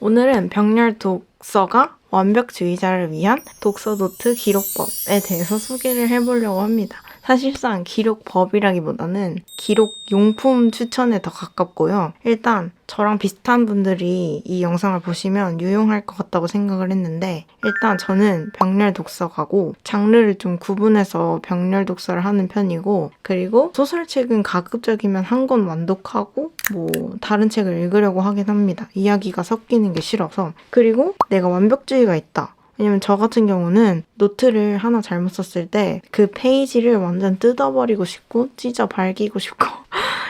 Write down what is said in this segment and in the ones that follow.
오늘은 병렬 독서가 완벽주의자를 위한 독서 노트 기록법에 대해서 소개를 해보려고 합니다. 사실상 기록법이라기보다는 기록용품 추천에 더 가깝고요. 일단 저랑 비슷한 분들이 이 영상을 보시면 유용할 것 같다고 생각을 했는데, 일단 저는 병렬 독서가고 장르를 좀 구분해서 병렬 독서를 하는 편이고, 그리고 소설책은 가급적이면 한 권 완독하고 다른 책을 읽으려고 하긴 합니다. 이야기가 섞이는 게 싫어서. 그리고 내가 완벽주의가 있다. 왜냐면 저 같은 경우는 노트를 하나 잘못 썼을 때 그 페이지를 완전 뜯어버리고 싶고 찢어 발기고 싶고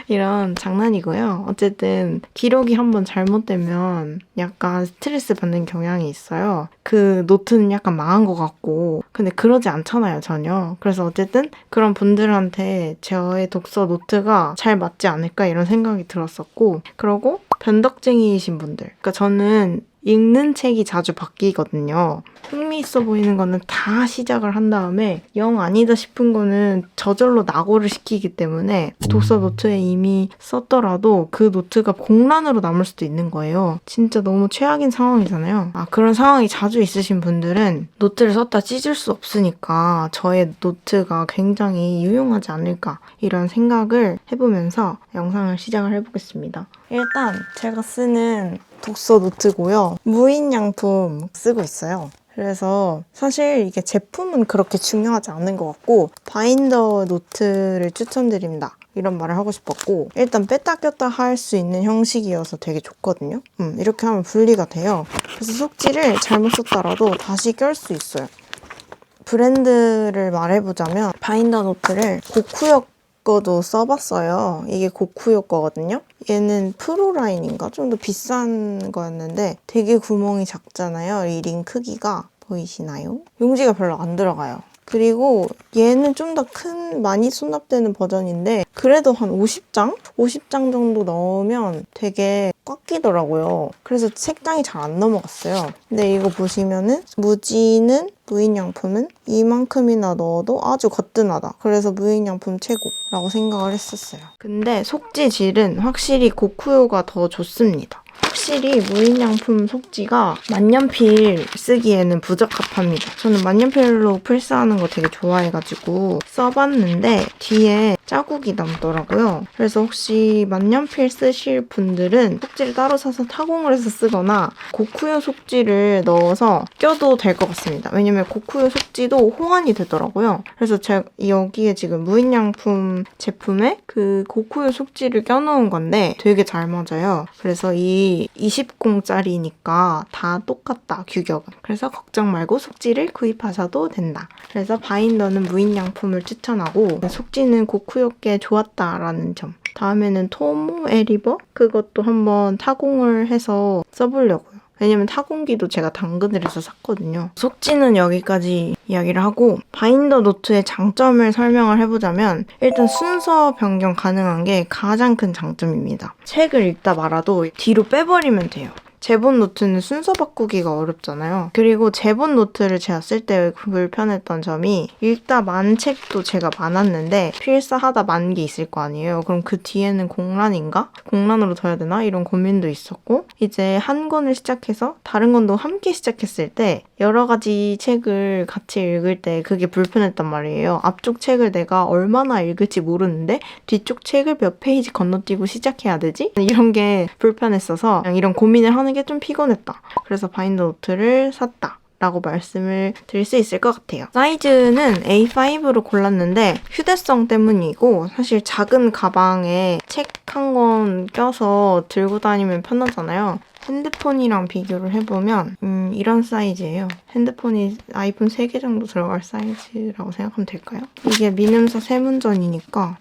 이런 장난이고요. 어쨌든 기록이 한번 잘못되면 약간 스트레스 받는 경향이 있어요. 그 노트는 약간 망한 것 같고, 근데 그러지 않잖아요, 전혀. 그래서 어쨌든 그런 분들한테 저의 독서 노트가 잘 맞지 않을까 이런 생각이 들었었고, 그리고 변덕쟁이이신 분들, 그러니까 저는 읽는 책이 자주 바뀌거든요. 흥미있어 보이는 거는 다 시작을 한 다음에 영 아니다 싶은 거는 저절로 낙오를 시키기 때문에 독서 노트에 이미 썼더라도 그 노트가 공란으로 남을 수도 있는 거예요. 진짜 너무 최악인 상황이잖아요. 그런 상황이 자주 있으신 분들은 노트를 썼다 찢을 수 없으니까 저의 노트가 굉장히 유용하지 않을까 이런 생각을 해보면서 영상을 시작을 해보겠습니다. 일단 제가 쓰는 독서 노트고요. 무인양품 쓰고 있어요. 그래서 사실 이게 제품은 그렇게 중요하지 않은 것 같고, 바인더 노트를 추천드립니다. 이런 말을 하고 싶었고, 일단 뺐다 꼈다 할 수 있는 형식이어서 되게 좋거든요. 이렇게 하면 분리가 돼요. 그래서 속지를 잘못 썼더라도 다시 껴 수 있어요. 브랜드를 말해보자면 바인더 노트를 고쿠역 거도 써봤어요. 이게 고쿠요 거거든요. 얘는 프로라인인가? 좀 더 비싼 거였는데 되게 구멍이 작잖아요. 이 링 크기가 보이시나요? 용지가 별로 안 들어가요. 그리고 얘는 좀 더 큰, 많이 수납되는 버전인데 그래도 한 50장? 50장 정도 넣으면 되게 꽉 끼더라고요. 그래서 책장이 잘 안 넘어갔어요. 근데 이거 보시면은 무인양품은 이만큼이나 넣어도 아주 거뜬하다. 그래서 무인양품 최고라고 생각을 했었어요. 근데 속지 질은 확실히 고쿠요가 더 좋습니다. 확실히 무인양품 속지가 만년필 쓰기에는 부적합합니다. 저는 만년필로 필사하는 거 되게 좋아해가지고 써봤는데 뒤에 자국이 남더라고요. 그래서 혹시 만년필 쓰실 분들은 속지를 따로 사서 타공을 해서 쓰거나 고쿠요 속지를 넣어서 껴도 될 것 같습니다. 왜냐면 고쿠요 속지도 호환이 되더라고요. 그래서 제가 여기에 지금 무인양품 제품에 그 고쿠요 속지를 껴놓은 건데 되게 잘 맞아요. 그래서 이 20공짜리니까 다 똑같다, 규격은. 그래서 걱정 말고 속지를 구입하셔도 된다. 그래서 바인더는 무인양품을 추천하고 속지는 고쿠요께 좋았다라는 점. 다음에는 토모 에리버? 그것도 한번 타공을 해서 써보려고요. 왜냐면 타공기도 제가 당근을 해서 샀거든요. 속지는 여기까지 이야기를 하고, 바인더 노트의 장점을 설명을 해보자면 일단 순서 변경 가능한 게 가장 큰 장점입니다. 책을 읽다 말아도 뒤로 빼버리면 돼요. 제본 노트는 순서 바꾸기가 어렵잖아요. 그리고 제본 노트를 제가 쓸 때 불편했던 점이, 읽다 만 책도 제가 많았는데 필사하다 만 게 있을 거 아니에요. 그럼 그 뒤에는 공란인가? 공란으로 둬야 되나? 이런 고민도 있었고, 이제 한 권을 시작해서 다른 권도 함께 시작했을 때 여러 가지 책을 같이 읽을 때 그게 불편했단 말이에요. 앞쪽 책을 내가 얼마나 읽을지 모르는데 뒤쪽 책을 몇 페이지 건너뛰고 시작해야 되지? 이런 게 불편했어서 그냥 이런 고민을 하는 게 좀 피곤했다. 그래서 바인더 노트를 샀다 라고 말씀을 드릴 수 있을 것 같아요. 사이즈는 A5로 골랐는데 휴대성 때문이고, 사실 작은 가방에 책 한 권 껴서 들고 다니면 편하잖아요. 핸드폰이랑 비교를 해보면 이런 사이즈예요. 핸드폰이 아이폰 3개 정도 들어갈 사이즈라고 생각하면 될까요? 이게 미눔사 세문전이니까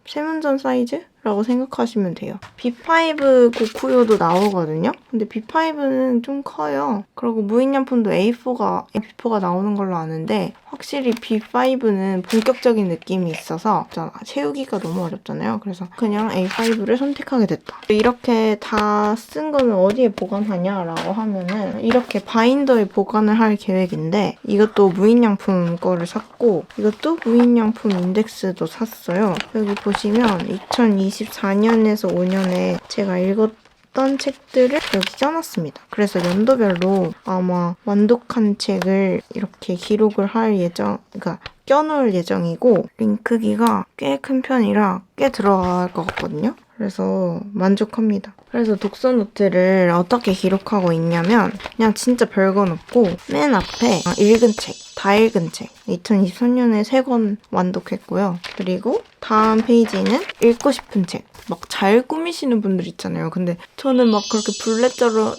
세문전 사이즈라고 생각하시면 돼요. B5 고쿠요도 나오거든요. 근데 B5는 좀 커요. 그리고 무인양품도 A4가 나오는 걸로 아는데 확실히 B5는 본격적인 느낌이 있어서 채우기가 너무 어렵잖아요. 그래서 그냥 A5를 선택하게 됐다. 이렇게 다 쓴 거는 어디에 보관하냐라고 하면은 이렇게 바인더에 보관을 할 계획인데, 이것도 무인양품 거를 샀고 이것도 무인양품 인덱스도 샀어요. 여기 보시면 2024년에서 5년에 제가 읽었던 봤던 책들을 여기 껴놨습니다. 그래서 연도별로 아마 완독한 책을 이렇게 기록을 할 그러니까 껴놓을 예정이고 링크 크기가 꽤 큰 편이라 꽤 들어갈 것 같거든요. 그래서 만족합니다. 그래서 독서 노트를 어떻게 기록하고 있냐면 그냥 진짜 별건 없고 맨 앞에 읽은 책, 다 읽은 책 2023년에 3권 완독했고요. 그리고 다음 페이지는 읽고 싶은 책. 막 잘 꾸미시는 분들 있잖아요. 근데 저는 막 그렇게 블랙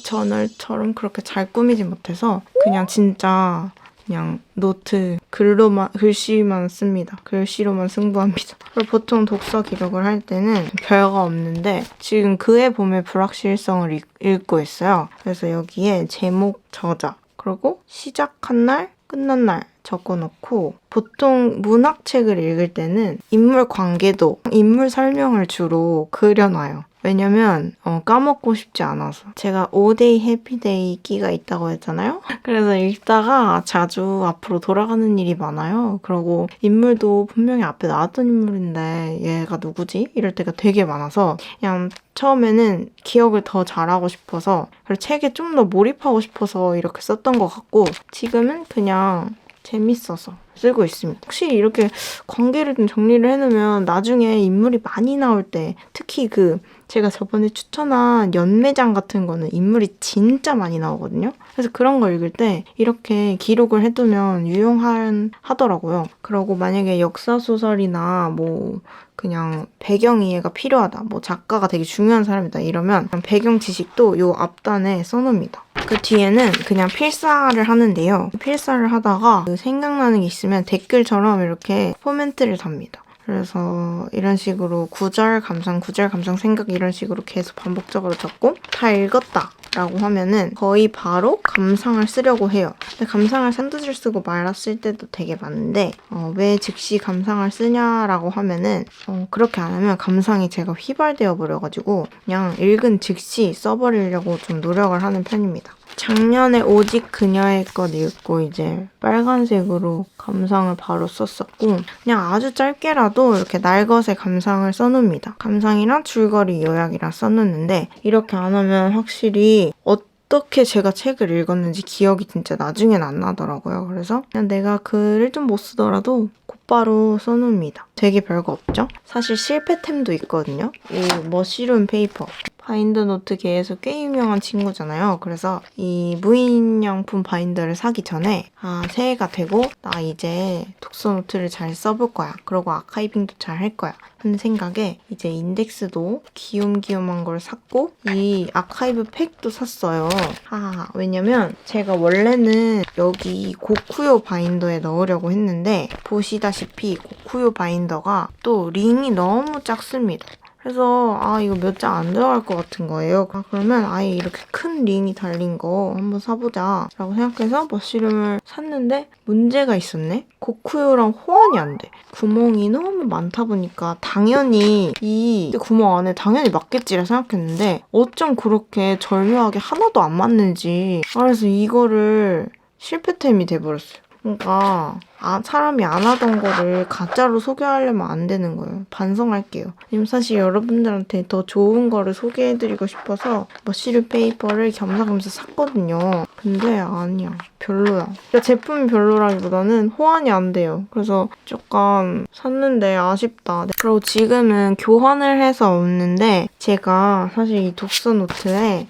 저널처럼 그렇게 잘 꾸미지 못해서 그냥 진짜 그냥 노트 글씨만 씁니다. 글씨로만 승부합니다. 그리고 보통 독서 기록을 할 때는 별거 없는데 지금 그의 봄의 불확실성을 읽고 있어요. 그래서 여기에 제목, 저자, 그리고 시작한 날, 끝난 날 적어놓고 보통 문학책을 읽을 때는 인물 관계도 인물 설명을 주로 그려놔요. 왜냐면 까먹고 싶지 않아서. 제가 5day 해피데이 끼가 있다고 했잖아요. 그래서 읽다가 자주 앞으로 돌아가는 일이 많아요. 그리고 인물도 분명히 앞에 나왔던 인물인데 얘가 누구지? 이럴 때가 되게 많아서 그냥 처음에는 기억을 더 잘하고 싶어서 그리고 책에 좀 더 몰입하고 싶어서 이렇게 썼던 것 같고 지금은 그냥 재밌어서 쓰고 있습니다. 혹시 이렇게 관계를 좀 정리를 해놓으면 나중에 인물이 많이 나올 때 특히 제가 저번에 추천한 연매장 같은 거는 인물이 진짜 많이 나오거든요. 그래서 그런 거 읽을 때 이렇게 기록을 해두면 유용하더라고요. 그리고 만약에 역사소설이나 그냥 배경 이해가 필요하다. 작가가 되게 중요한 사람이다. 이러면 배경 지식도 요 앞단에 써놓습니다. 그 뒤에는 그냥 필사를 하는데요. 필사를 하다가 생각나는 게 있으면 댓글처럼 이렇게 코멘트를 답니다. 그래서 이런 식으로 구절 감상 생각 이런 식으로 계속 반복적으로 적고 다 읽었다 라고 하면은 거의 바로 감상을 쓰려고 해요. 근데 감상을 한두 줄 쓰고 말았을 때도 되게 많은데 왜 즉시 감상을 쓰냐라고 하면은 그렇게 안 하면 감상이 제가 휘발되어 버려가지고 그냥 읽은 즉시 써버리려고 좀 노력을 하는 편입니다. 작년에 오직 그녀의 것 읽고 이제 빨간색으로 감상을 바로 썼었고 그냥 아주 짧게라도 이렇게 날것의 감상을 써놓습니다. 감상이랑 줄거리 요약이랑 써놓는데 이렇게 안 하면 확실히 어떻게 제가 책을 읽었는지 기억이 진짜 나중엔 안 나더라고요. 그래서 그냥 내가 글을 좀 못 쓰더라도 곧바로 써놓습니다. 되게 별거 없죠? 사실 실패템도 있거든요. 이 머쉬룸 페이퍼. 바인더 노트계에서 꽤 유명한 친구잖아요. 그래서 이 무인양품 바인더를 사기 전에 새해가 되고 나 이제 독서 노트를 잘 써볼 거야. 그리고 아카이빙도 잘 할 거야. 하는 생각에 이제 인덱스도 귀염귀염한 걸 샀고 이 아카이브 팩도 샀어요. 왜냐면 제가 원래는 여기 고쿠요 바인더에 넣으려고 했는데 보시다시피 고쿠요 바인더가 또 링이 너무 작습니다. 그래서 이거 몇 장 안 들어갈 것 같은 거예요. 그러면 아예 이렇게 큰 링이 달린 거 한번 사보자 라고 생각해서 머쉬룸을 샀는데 문제가 있었네. 고쿠요랑 호환이 안 돼. 구멍이 너무 많다 보니까 당연히 이 구멍 안에 당연히 맞겠지라 생각했는데 어쩜 그렇게 절묘하게 하나도 안 맞는지. 그래서 이거를 실패템이 돼버렸어요. 그러니까 사람이 안 하던 거를 가짜로 소개하려면 안 되는 거예요. 반성할게요. 왜냐면 사실 여러분들한테 더 좋은 거를 소개해드리고 싶어서 머쉬룸 페이퍼를 겸사겸사 샀거든요. 근데 아니야. 별로야. 그러니까 제품이 별로라기보다는 호환이 안 돼요. 그래서 조금 샀는데 아쉽다. 그리고 지금은 교환을 해서 없는데 제가 사실 이 독서 노트에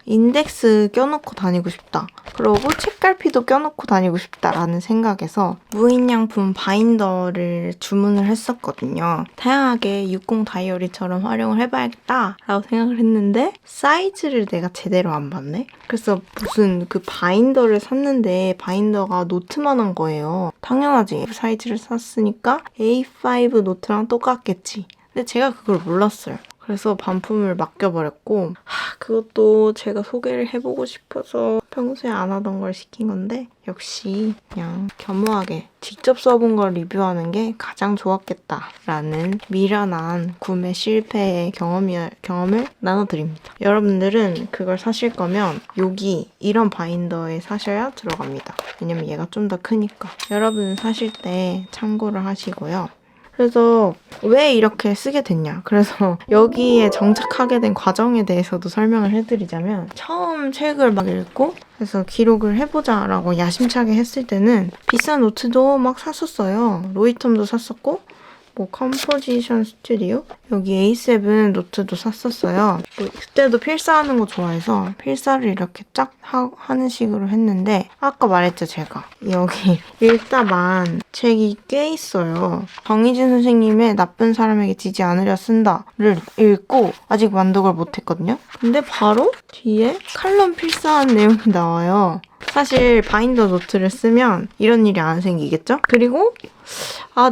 인덱스 껴놓고 다니고 싶다. 그리고 책갈피도 껴놓고 다니고 싶다라는 생각에서 무인양품 바인더를 주문을 했었거든요. 다양하게 60 다이어리처럼 활용을 해봐야겠다라고 생각을 했는데 사이즈를 내가 제대로 안 봤네? 그래서 무슨 바인더를 샀는데 바인더가 노트만한 거예요. 당연하지. 사이즈를 샀으니까 A5 노트랑 똑같겠지. 근데 제가 그걸 몰랐어요. 그래서 반품을 맡겨버렸고 그것도 제가 소개를 해보고 싶어서 평소에 안 하던 걸 시킨 건데 역시 그냥 겸허하게 직접 써본 걸 리뷰하는 게 가장 좋았겠다라는 미련한 구매 실패의 경험을 나눠드립니다. 여러분들은 그걸 사실 거면 여기 이런 바인더에 사셔야 들어갑니다. 왜냐면 얘가 좀 더 크니까. 여러분 사실 때 참고를 하시고요. 그래서 왜 이렇게 쓰게 됐냐. 그래서 여기에 정착하게 된 과정에 대해서도 설명을 해드리자면 처음 책을 막 읽고 그래서 기록을 해보자 라고 야심차게 했을 때는 비싼 노트도 막 샀었어요. 로이텀도 샀었고 뭐 컴포지션 스튜디오? 여기 A7 노트도 샀었어요. 뭐 그때도 필사하는 거 좋아해서 필사를 이렇게 쫙 하는 식으로 했는데 아까 말했죠 제가 여기 읽다만 책이 꽤 있어요. 정희진 선생님의 나쁜 사람에게 지지 않으려 쓴다를 읽고 아직 만독을 못했거든요. 근데 바로 뒤에 칼럼 필사한 내용이 나와요. 사실 바인더 노트를 쓰면 이런 일이 안 생기겠죠? 그리고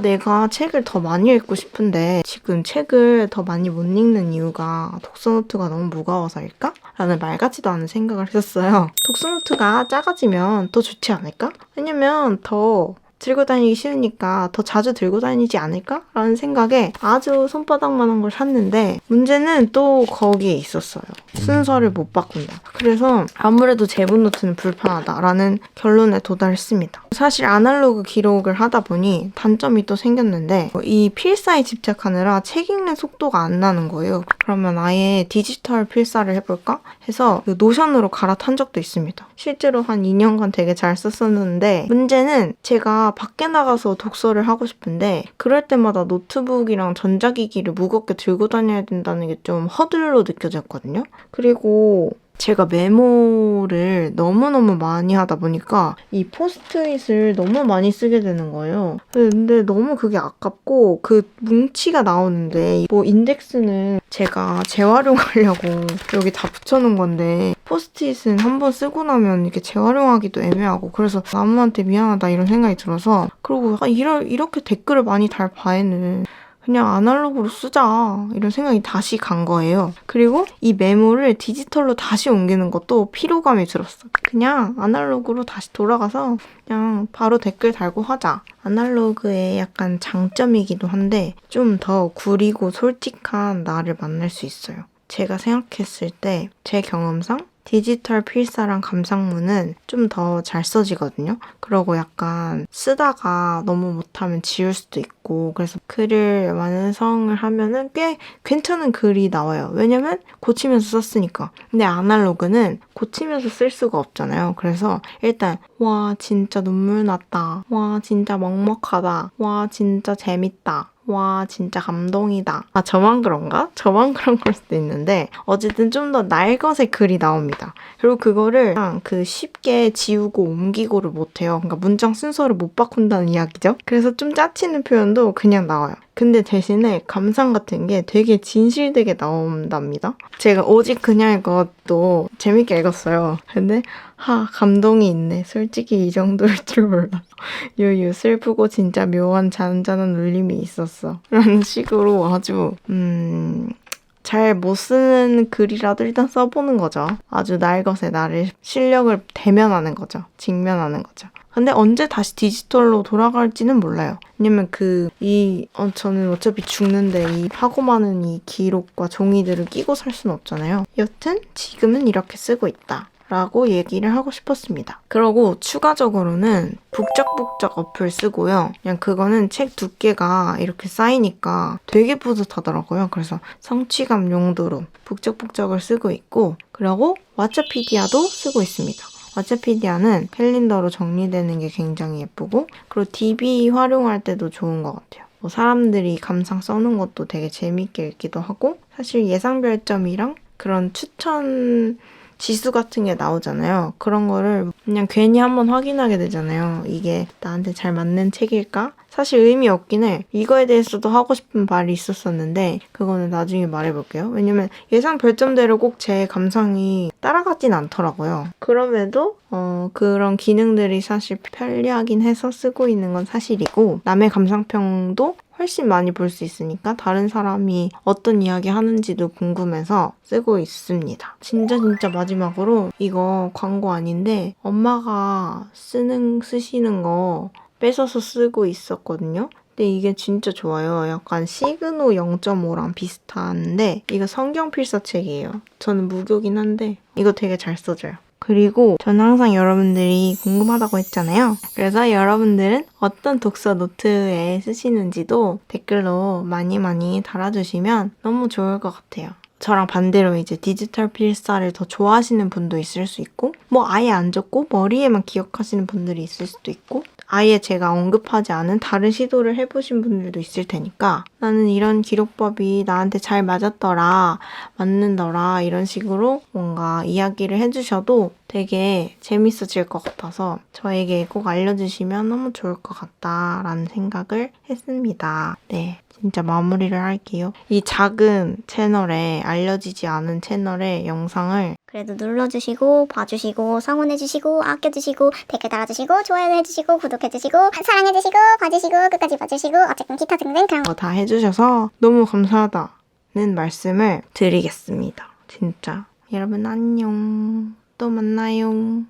내가 책을 더 많이 읽고 싶은데 지금 책을 더 많이 못 읽는 이유가 독서노트가 너무 무거워서일까? 라는 말 같지도 않은 생각을 했었어요. 독서노트가 작아지면 더 좋지 않을까? 왜냐면 더 들고 다니기 쉬우니까 더 자주 들고 다니지 않을까? 라는 생각에 아주 손바닥만한 걸 샀는데 문제는 또 거기에 있었어요. 순서를 못 바꾼다. 그래서 아무래도 제본 노트는 불편하다라는 결론에 도달했습니다. 사실 아날로그 기록을 하다 보니 단점이 또 생겼는데 이 필사에 집착하느라 책 읽는 속도가 안 나는 거예요. 그러면 아예 디지털 필사를 해볼까? 해서 노션으로 갈아탄 적도 있습니다. 실제로 한 2년간 되게 잘 썼었는데 문제는 제가 밖에 나가서 독서를 하고 싶은데 그럴 때마다 노트북이랑 전자기기를 무겁게 들고 다녀야 된다는 게 좀 허들로 느껴졌거든요. 그리고 제가 메모를 너무너무 많이 하다 보니까 이 포스트잇을 너무 많이 쓰게 되는 거예요. 근데 너무 그게 아깝고 그 뭉치가 나오는데 뭐 인덱스는 제가 재활용하려고 여기 다 붙여놓은 건데 포스트잇은 한번 쓰고 나면 이렇게 재활용하기도 애매하고 그래서 나무한테 미안하다 이런 생각이 들어서 그리고 이렇게 댓글을 많이 달 바에는 그냥 아날로그로 쓰자 이런 생각이 다시 간 거예요. 그리고 이 메모를 디지털로 다시 옮기는 것도 피로감이 들었어. 그냥 아날로그로 다시 돌아가서 그냥 바로 댓글 달고 하자. 아날로그의 약간 장점이기도 한데 좀 더 구리고 솔직한 나를 만날 수 있어요. 제가 생각했을 때 제 경험상 디지털 필사랑 감상문은 좀 더 잘 써지거든요. 그러고 약간 쓰다가 너무 못하면 지울 수도 있고 그래서 글을 완성을 하면은 꽤 괜찮은 글이 나와요. 왜냐면 고치면서 썼으니까. 근데 아날로그는 고치면서 쓸 수가 없잖아요. 그래서 일단 와 진짜 눈물 났다. 와 진짜 먹먹하다. 와 진짜 재밌다. 와 진짜 감동이다. 저만 그런가? 저만 그런 걸 수도 있는데 어쨌든 좀 더 날것의 글이 나옵니다. 그리고 그거를 그냥 쉽게 지우고 옮기고를 못해요. 그러니까 문장 순서를 못 바꾼다는 이야기죠. 그래서 좀 짜치는 표현도 그냥 나와요. 근데 대신에 감상 같은 게 되게 진실되게 나온답니다. 제가 오직 그냥 이것도 재밌게 읽었어요. 근데 감동이 있네. 솔직히 이 정도일 줄 몰랐어. 유유 슬프고 진짜 묘한 잔잔한 울림이 있었어. 라는 식으로 아주 잘 못 쓰는 글이라도 일단 써보는 거죠. 아주 날것의 나를 실력을 대면하는 거죠. 직면하는 거죠. 근데 언제 다시 디지털로 돌아갈지는 몰라요. 왜냐면 저는 어차피 죽는데 이 하고 많은 이 기록과 종이들을 끼고 살 수는 없잖아요. 여튼 지금은 이렇게 쓰고 있다. 라고 얘기를 하고 싶었습니다. 그리고 추가적으로는 북적북적 어플 쓰고요. 그냥 그거는 책 두께가 이렇게 쌓이니까 되게 뿌듯하더라고요. 그래서 성취감 용도로 북적북적을 쓰고 있고 그리고 왓챠피디아도 쓰고 있습니다. 왓챠피디아는 캘린더로 정리되는 게 굉장히 예쁘고 그리고 DB 활용할 때도 좋은 것 같아요. 뭐 사람들이 감상 써놓은 것도 되게 재밌게 읽기도 하고 사실 예상 별점이랑 그런 추천 지수 같은 게 나오잖아요. 그런 거를 그냥 괜히 한번 확인하게 되잖아요. 이게 나한테 잘 맞는 책일까? 사실 의미 없긴 해. 이거에 대해서도 하고 싶은 말이 있었었는데 그거는 나중에 말해볼게요. 왜냐면 예상 별점대로 꼭 제 감상이 따라가진 않더라고요. 그럼에도 그런 기능들이 사실 편리하긴 해서 쓰고 있는 건 사실이고 남의 감상평도 훨씬 많이 볼 수 있으니까 다른 사람이 어떤 이야기 하는지도 궁금해서 쓰고 있습니다. 진짜 마지막으로 이거 광고 아닌데 엄마가 쓰시는 거 뺏어서 쓰고 있었거든요. 근데 이게 진짜 좋아요. 약간 시그노 0.5랑 비슷한데 이거 성경 필사책이에요. 저는 무교긴 한데 이거 되게 잘 써져요. 그리고 저는 항상 여러분들이 궁금하다고 했잖아요. 그래서 여러분들은 어떤 독서 노트에 쓰시는지도 댓글로 많이 달아주시면 너무 좋을 것 같아요. 저랑 반대로 이제 디지털 필사를 더 좋아하시는 분도 있을 수 있고, 뭐 아예 안 적고 머리에만 기억하시는 분들이 있을 수도 있고, 아예 제가 언급하지 않은 다른 시도를 해보신 분들도 있을 테니까, 나는 이런 기록법이 나한테 잘 맞았더라, 맞는더라, 이런 식으로 뭔가 이야기를 해주셔도 되게 재밌어질 것 같아서 저에게 꼭 알려주시면 너무 좋을 것 같다라는 생각을 했습니다. 네. 진짜 마무리를 할게요. 이 작은 채널에, 알려지지 않은 채널의 영상을 그래도 눌러주시고 봐주시고 성원해주시고 아껴주시고 댓글 달아주시고 좋아요 해주시고 구독해주시고 사랑해주시고 봐주시고 끝까지 봐주시고 어쨌든 기타 등등 그런 다 해주셔서 너무 감사하다는 말씀을 드리겠습니다. 진짜. 여러분 안녕. 또 만나요.